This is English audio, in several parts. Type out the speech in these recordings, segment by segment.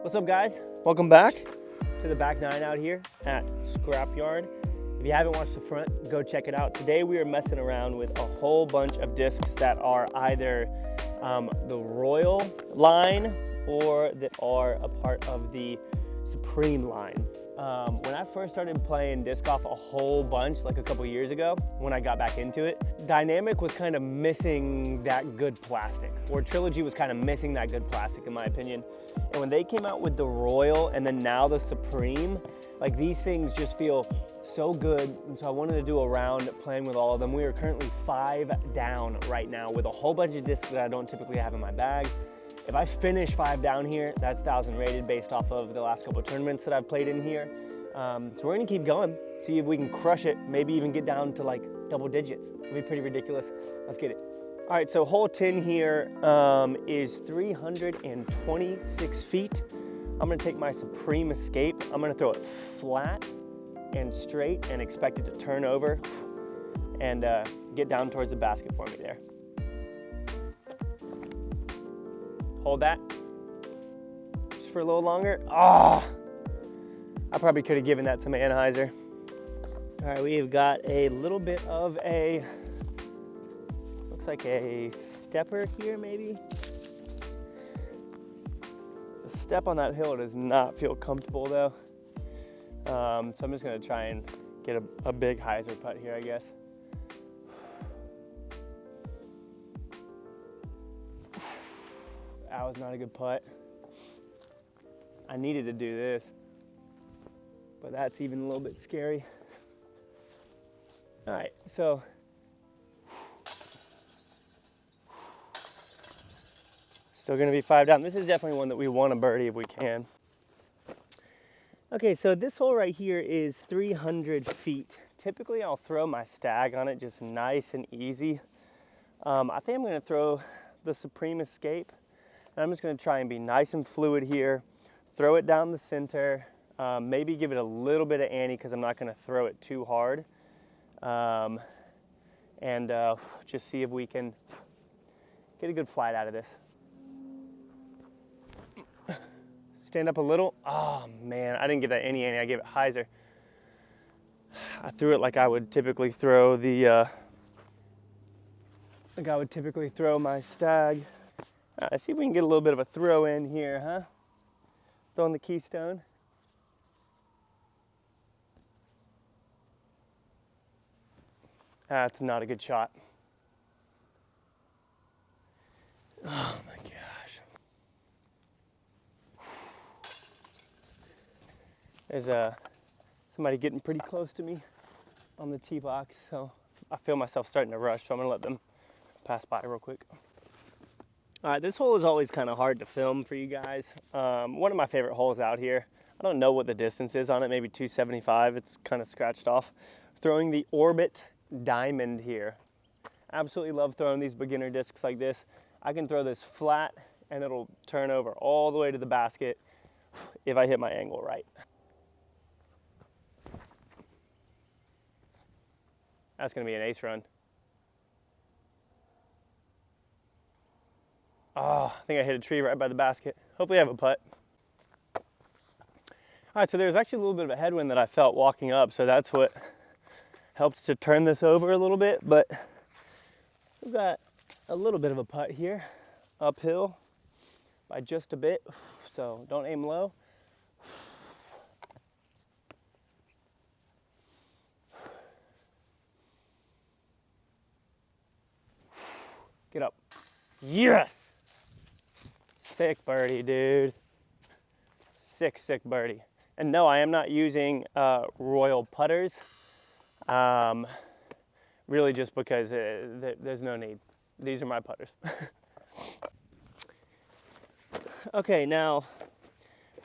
What's up, guys? Welcome back to the back nine out here at Scrapyard. If you haven't watched the front, go check it out. Today we are messing around with a whole bunch of discs that are either the Royal line or that are a part of the Supreme line. When I first started playing disc golf a whole bunch, like a couple years ago, when I got back into it, Dynamic was kind of missing that good plastic, or Trilogy was kind of missing that good plastic in my opinion. And when they came out with the Royal and then now the Supreme, like these things just feel so good. And so I wanted to do a round playing with all of them. We are currently 5 down right now with a whole bunch of discs that I don't typically have in my bag. If I finish 5 down here, that's 1,000 rated based off of the last couple of tournaments that I've played in here. So we're gonna keep going, see if we can crush it, maybe even get down to like double digits. It'll be pretty ridiculous. Let's get it. All right, so hole 10 here is 326 feet. I'm gonna take my Supreme Escape. I'm gonna throw it flat and straight and expect it to turn over and get down towards the basket for me there. Hold that just for a little longer. Oh, I probably could have given that to my Anheuser. All right, we've got a little bit of a, looks like a stepper here maybe. The step on that hill does not feel comfortable though. So I'm just gonna try and get a big hyzer putt here, I guess. That was not a good putt. I needed to do this, but that's even a little bit scary. All right, so still gonna be 5 down. This is definitely one that we want to birdie if we can. Okay, so this hole right here is 300 feet. Typically I'll throw my stag on it just nice and easy. I think I'm gonna throw the Supreme Escape. And I'm just gonna try and be nice and fluid here, throw it down the center, maybe give it a little bit of ante because I'm not gonna throw it too hard. Just see if we can get a good flight out of this. Stand up a little. Oh man, I didn't give that any ante, I gave it hyzer. I threw it like I would typically throw the, my stag. Let's see if we can get a little bit of a throw in here, huh? Throwing the keystone. That's not a good shot. Oh my gosh. There's somebody getting pretty close to me on the tee box, so I feel myself starting to rush, so I'm gonna let them pass by real quick. All right, this hole is always kind of hard to film for you guys. One of my favorite holes out here. I don't know what the distance is on it, maybe 275. It's kind of scratched off. Throwing the Orbit Diamond here. Absolutely love throwing these beginner discs like this. I can throw this flat and it'll turn over all the way to the basket if I hit my angle right. That's gonna be an ace run. Oh, I think I hit a tree right by the basket. Hopefully I have a putt. All right, so there's actually a little bit of a headwind that I felt walking up, so that's what helped to turn this over a little bit, but we've got a little bit of a putt here, uphill by just a bit, so don't aim low. Get up. Yes! Sick birdie, dude. Sick birdie. And no, I am not using Royal putters. Really just because there's no need. These are my putters. Okay, now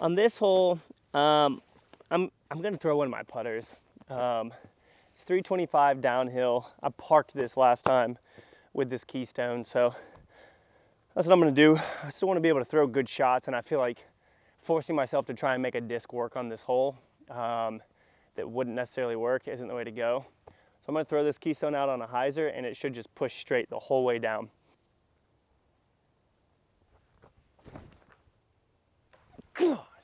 on this hole, I'm gonna throw one of my putters. It's 325 downhill. I parked this last time with this keystone, so that's what I'm gonna do. I still wanna be able to throw good shots, and I feel like forcing myself to try and make a disc work on this hole that wouldn't necessarily work isn't the way to go. So I'm gonna throw this keystone out on a hyzer, and it should just push straight the whole way down. God.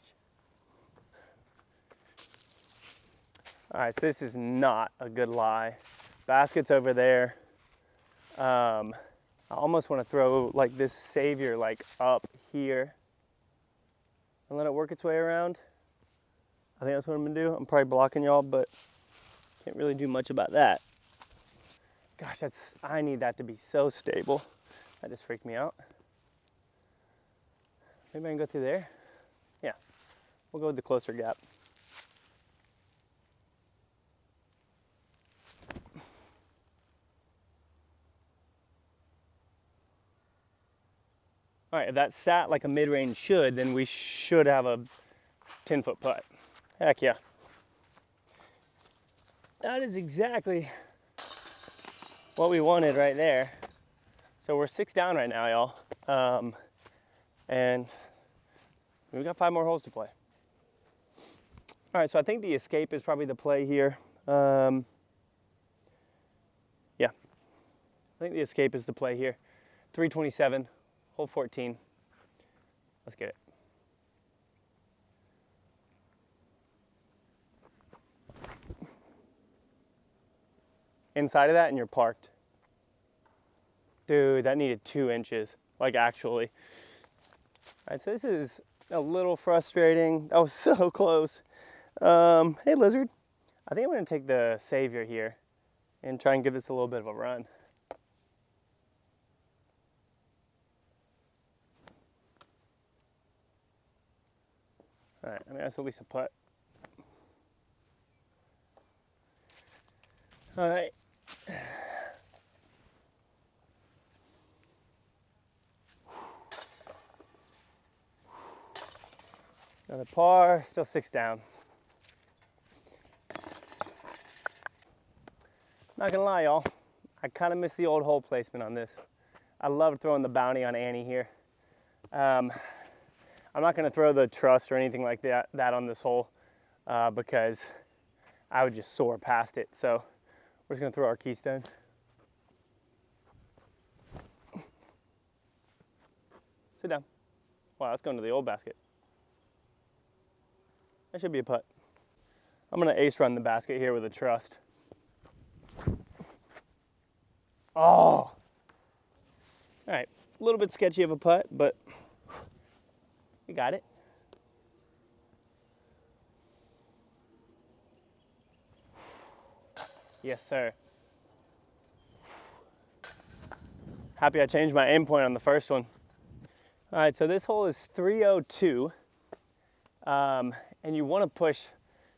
All right, so this is not a good lie. Basket's over there. I almost want to throw like this savior like up here and let it work its way around. I think that's what I'm gonna do. I'm probably blocking y'all, but can't really do much about that. Gosh, I need that to be so stable. That just freaked me out. Maybe I can go through there. Yeah, we'll go with the closer gap. All right, if that sat like a mid-range should, then we should have a 10-foot putt. Heck yeah. That is exactly what we wanted right there. So we're 6 down right now, y'all. And we've got 5 more holes to play. All right, so I think the escape is probably the play here. Yeah, I think the escape is the play here. 327. Hole 14. Let's get it. Inside of that and you're parked. Dude, that needed 2 inches, like actually. All right, so this is a little frustrating. That was so close. Hey, Lizard. I think I'm gonna take the savior here and try and give this a little bit of a run. All right, I mean, that's at least a putt. All right. Another par, still 6 down. Not gonna lie, y'all, I kind of miss the old hole placement on this. I love throwing the bounty on Annie here. I'm not gonna throw the trust or anything like that on this hole because I would just soar past it. So we're just gonna throw our keystone. Sit down. Wow, that's going to the old basket. That should be a putt. I'm gonna ace run the basket here with a trust. Oh! All right, a little bit sketchy of a putt, but we got it. Yes, sir. Happy I changed my aim point on the first one. All right, so this hole is 302. And you want to push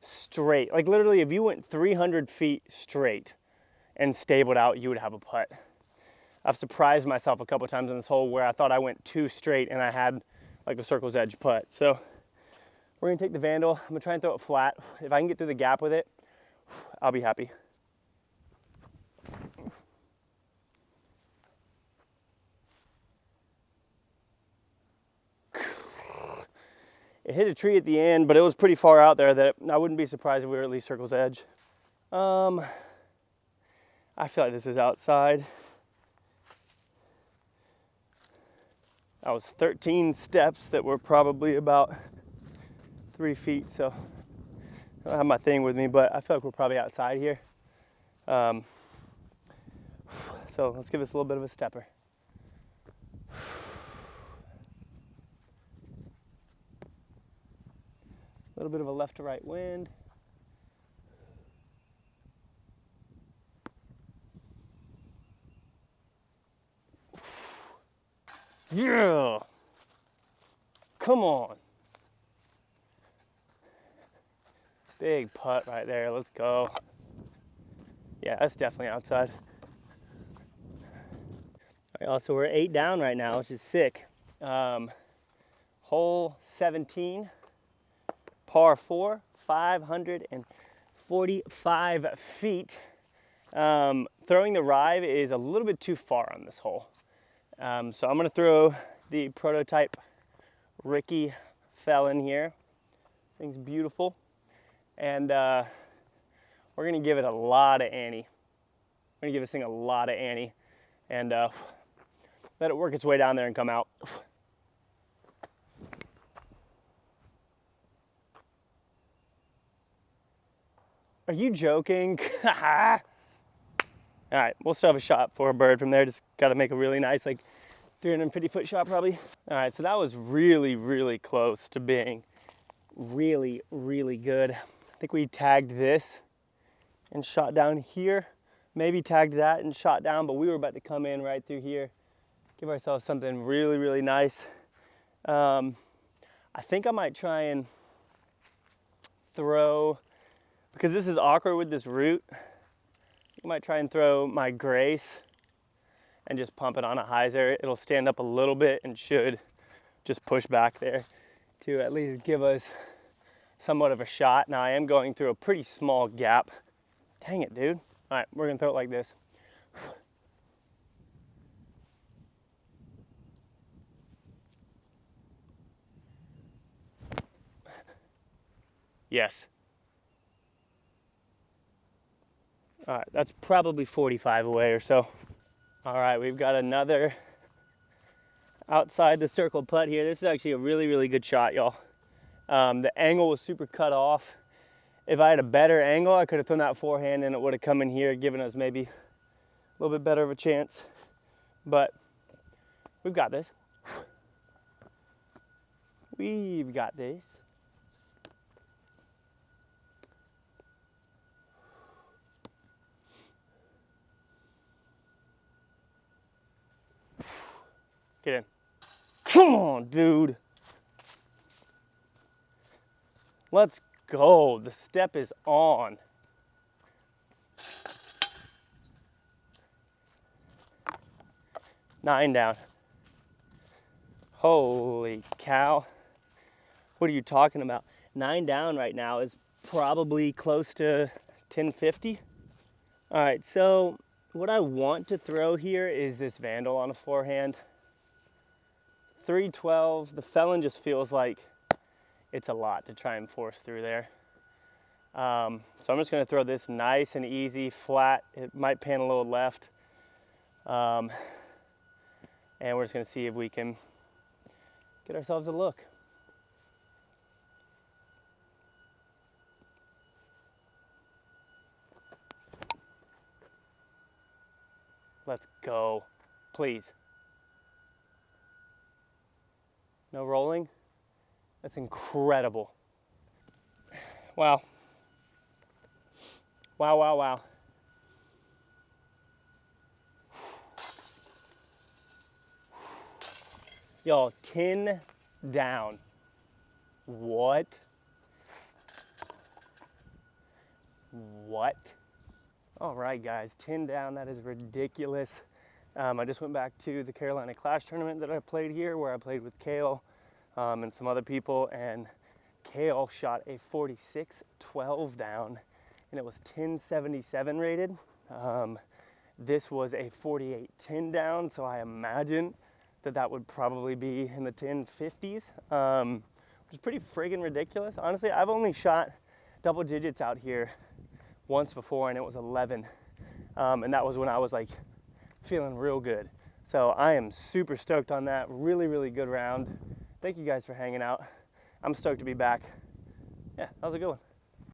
straight. Like literally, if you went 300 feet straight and stabled out, you would have a putt. I've surprised myself a couple times in this hole where I thought I went too straight and I had like a circle's edge putt. So we're gonna take the Vandal. I'm gonna try and throw it flat. If I can get through the gap with it, I'll be happy. It hit a tree at the end, but it was pretty far out there that I wouldn't be surprised if we were at least circle's edge. I feel like this is outside. That was 13 steps that were probably about 3 feet, so I don't have my thing with me, but I feel like we're probably outside here. So let's give this a little bit of a stepper. A little bit of a left to right wind. Yeah! Come on. Big putt right there, let's go. Yeah, that's definitely outside. All right, so we're 8 down right now, which is sick. Hole 17. Par 4, 545 feet. Throwing the Rive is a little bit too far on this hole. So I'm gonna throw the prototype Ricky Felon here. Thing's beautiful. And we're gonna give it a lot of Annie. We're gonna give this thing a lot of Annie and let it work its way down there and come out. Are you joking? All right, we'll still have a shot for a bird from there. Just got to make a really nice, like 350-foot shot probably. All right, so that was really, really close to being really, really good. I think we tagged this and shot down here. Maybe tagged that and shot down, but we were about to come in right through here. Give ourselves something really, really nice. I think I might try and throw, because this is awkward with this root, I might try and throw my Grace and just pump it on a hyzer. It'll stand up a little bit and should just push back there to at least give us somewhat of a shot. Now I am going through a pretty small gap. Dang it, dude. All right, we're gonna throw it like this. Yes. All right, that's probably 45 away or so. All right, we've got another outside the circle putt here. This is actually a really, really good shot, y'all. The angle was super cut off. If I had a better angle, I could have thrown that forehand and it would have come in here, giving us maybe a little bit better of a chance. But we've got this. We've got this. Get in. Come on, dude. Let's go. The step is on. Nine down. Holy cow. What are you talking about? 9 down right now is probably close to 1050. All right, so what I want to throw here is this Vandal on a forehand. 312, the Felon just feels like it's a lot to try and force through there. So I'm just gonna throw this nice and easy, flat. It might pan a little left. And we're just gonna see if we can get ourselves a look. Let's go, please. No rolling? That's incredible. Wow. Wow, wow, wow. Y'all, 10 down. What? What? All right, guys, 10 down, that is ridiculous. I just went back to the Carolina Clash tournament that I played here, where I played with Kale and some other people, and Kale shot a 46-12 down, and it was 1077 rated. This was a 48-10 down, so I imagine that that would probably be in the 1050s, which is pretty friggin' ridiculous. Honestly, I've only shot double digits out here once before, and it was 11, and that was when I was like feeling real good. So I am super stoked on that. Really, really good round. Thank you guys for hanging out. I'm stoked to be back. Yeah, that was a good one.